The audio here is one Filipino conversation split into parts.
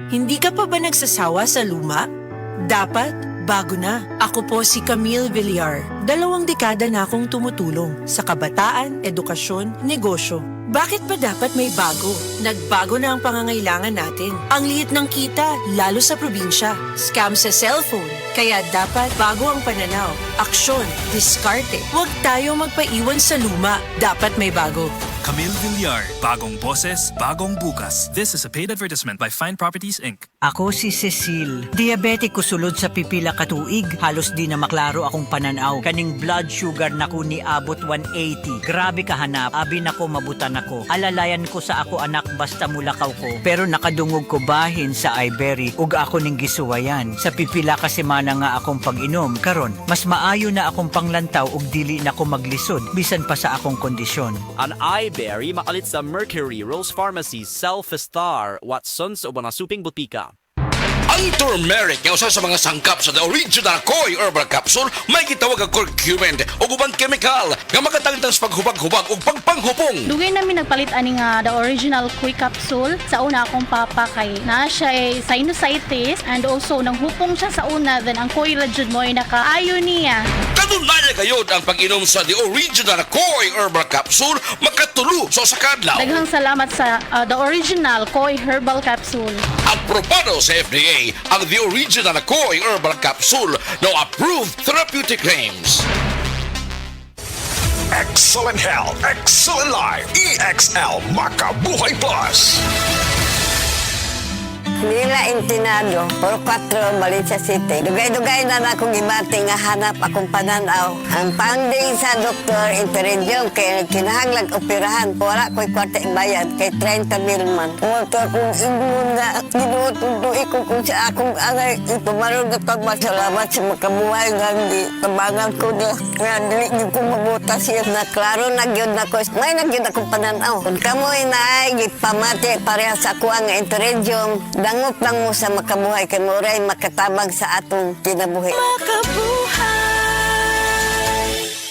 Hindi ka pa ba nagsasawa sa luma? Dapat, bago na. Ako po si Camille Villar. 2 dekada na akong tumutulong sa kabataan, edukasyon, negosyo. Bakit ba dapat may bago? Nagbago na ang pangangailangan natin. Ang liit ng kita, lalo sa probinsya. Scam sa cellphone. Kaya dapat bago ang pananaw. Aksyon, diskarte. Huwag tayo magpaiwan sa luma. Dapat may bago. Camille Villar, bagong boses, bagong bukas. This is a paid advertisement by Fine Properties, Inc. Ako si Cecil. Diabetiko sulod sa pipila katuig. Halos di na maklaro akong pananaw. Kaning blood sugar nako ni abot 180. Grabe kahanap. Abi nako mabutan ako. Alalayan ko sa ako anak basta mulakaw ko. Pero nakadungog ko bahin sa Ibery ug ako ning gisuwayan. Sa pipila ka semana nga akong pag-inom. Karon, mas maayo na akong panglantaw ug dili na ko maglisod bisan pa sa akong kondisyon. Ang Iberry makalit sa Mercury, Rose Pharmacy, Self-Star, Watson's o mga suping butika. Ang turmeric nga usa sa mga sangkap sa the original Koi Herbal Capsule may gitawag ang curcumin o ubang chemical nga makatangtang sa paghubag-hubag o pagpanghupong. Dugay namin nagpalit ani nga the original Koi capsule. Sa una akong papa kay na siya ay sinusitis and also nang hupong siya sa una, then ang Koi ra jud mo ay nakaayo niya. Kanunay kayod ang pag-inom sa the original Koi Herbal Capsule makatulo sa sakadlaw. Daghang salamat sa the original Koi herbal capsule. Aprobado sa FDA ang the original Koi Herbal Capsule no approved therapeutic claims. Excellent health, excellent life. EXL Makabuhay Plus. Nila Intinado, Puro 4, Valencia City. Dugay-dugay na akong ibati nga hanap akong pananaw. Ang finding sa doktor, interediyon, kay kinahanglag operahan. Wala ko'y kwarta ibayad, kay 30 mil man. Motor kong ingon nga, ginutundo ko kung sa akong angay. Ipamarong na pagmasalamat sa makabuhay nga hindi. Tabangan ko na, nga dili ko mabuta siya na klaro nagyod na ko. May nagyod akong pananaw. Kung kamoy na ay, gipamati pareha sa kuha nga interediyon, dangop lang mo sa makabuhay kay Moray makatabang sa atong kinabuhi.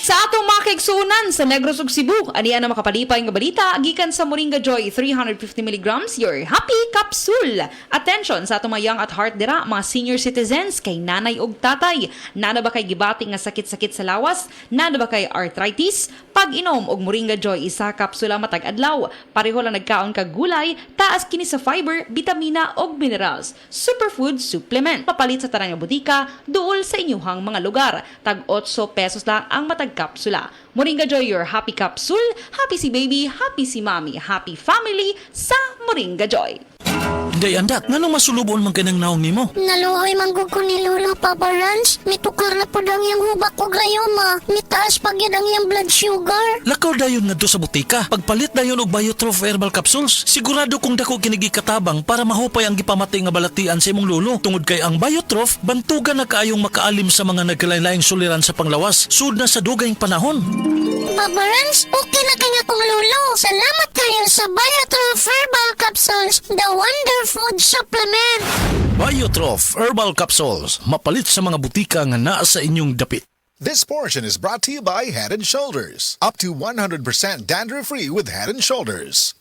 Sa atong mga kaigsunan sa Negros ug Cebu, aniya na makapalipay nga balita gikan sa Moringa Joy 350 mg your happy capsule. Attention sa atong mga young at heart dira, mga senior citizens kay nanay ug tatay. Nana ba kay gibati nga sakit-sakit sa lawas? Nana ba kay arthritis? Pag-inom og Moringa Joy isa kapsula matag adlaw. Pareho lang nagkaon kag gulay, taas kini sa fiber, bitamina ug minerals. Superfood supplement. Papalit sa tanang nga butika duol sa inyuhang mga lugar. Tag 8 pesos lang ang matag kapsula. Moringa Joy, your happy capsule. Happy si baby, happy si mommy, happy family sa Moringa Joy. Day andak, nganong masulubon man kanang naong nimo? Naluoy manggug ko ni Lolo Papa Rans. Mitukar na po ang iyang hubak ko gayoma. Mitaas pag yan ang iyang blood sugar. Lakaw dayon ngadto sa butika. Pagpalit dayon og Biotrof Herbal Capsules, sigurado kung dako kinigi katabang para mahupay ang gipamatay nga balatian sa imong lolo. Tungod kay ang Biotrof, bantugan na kaayong makaalim sa mga nagkalain-laing suliran sa panglawas. Sud na sa dugayng panahon. Papa Rans, okay na kanya kong lolo. Salamat kayo sa Biotrof Herbal Capsules, the Wonder Food Supplement. Biotrof Herbal Capsules, mapalit sa mga butika nga naa sa inyong dapit. This portion is brought to you by Head & Shoulders. Up to 100% dandruff-free with Head & Shoulders.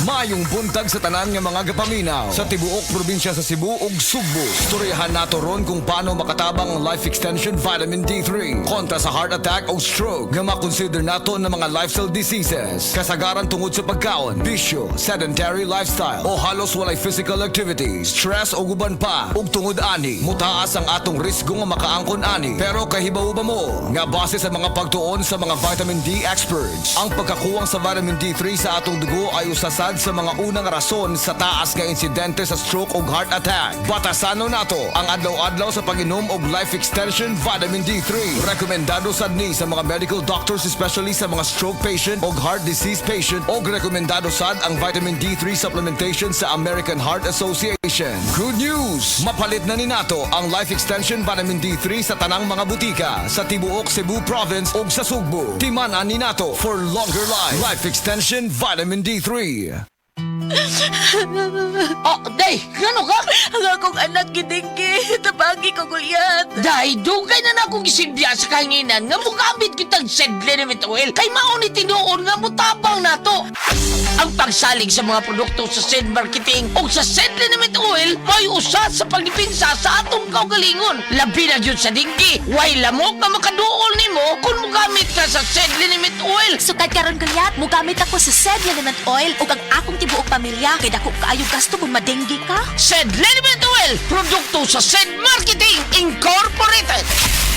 Mayong buntag sa tanan nga mga gapaminaw sa tibuok probinsya sa Cebu ug Sugbo. Storyahan nato ron kung paano makatabang ang life extension vitamin D3 kontra sa heart attack o stroke nga makonsider nato na mga lifestyle diseases. Kasagaran tungod sa pagkaon, bisyo, sedentary lifestyle o halos walay physical activity, stress o guban pa ug tungod ani mutaas ang atong risgo nga makaangkon ani. Pero kahibaw ba mo nga base sa mga pagtuon sa mga vitamin D experts, ang pagkakuwang sa vitamin D3 sa atong dugo ay usa sa mga unang rason sa taas nga insidente sa stroke o heart attack. Batasano nato ang adlaw-adlaw sa pag-inom og life extension vitamin D3. Rekomendado sad ni sa mga medical doctors, especially sa mga stroke patient o heart disease patient, o rekomendado sad ang vitamin D3 supplementation sa American Heart Association. Good news! Mapalit na ni nato ang life extension vitamin D3 sa tanang mga butika sa tibuok Cebu Province ug sa Sugbo. Timan-an ni nato for longer life. Life extension vitamin D3. Oh, Day! Gano ka? Ang akong anak gidinggi. Tabang lagi ko, Goliath. Dahil dugay na akong gisilbiya sa kahinginan nga mugamit kitang Sed Liniment Oil kay mauni tinuon nga mutabang nato. Ang pagsalig sa mga produkto sa Sed Marketing o sa Sed Liniment Oil may usa sa pagdipinsa sa atong kaugalingon. Labi na yun sa dinggi. Way lamok na makaduol nimo kung mugamit ka sa Sed Liniment Oil. Sukad karon, Goliath, mugamit ako sa Sed Liniment Oil ug ang akong tibuok pamilya kay dako kaayo gasto kung madenggi ka. Sed Liniment Oil, produkto sa Sed Marketing Incorporated.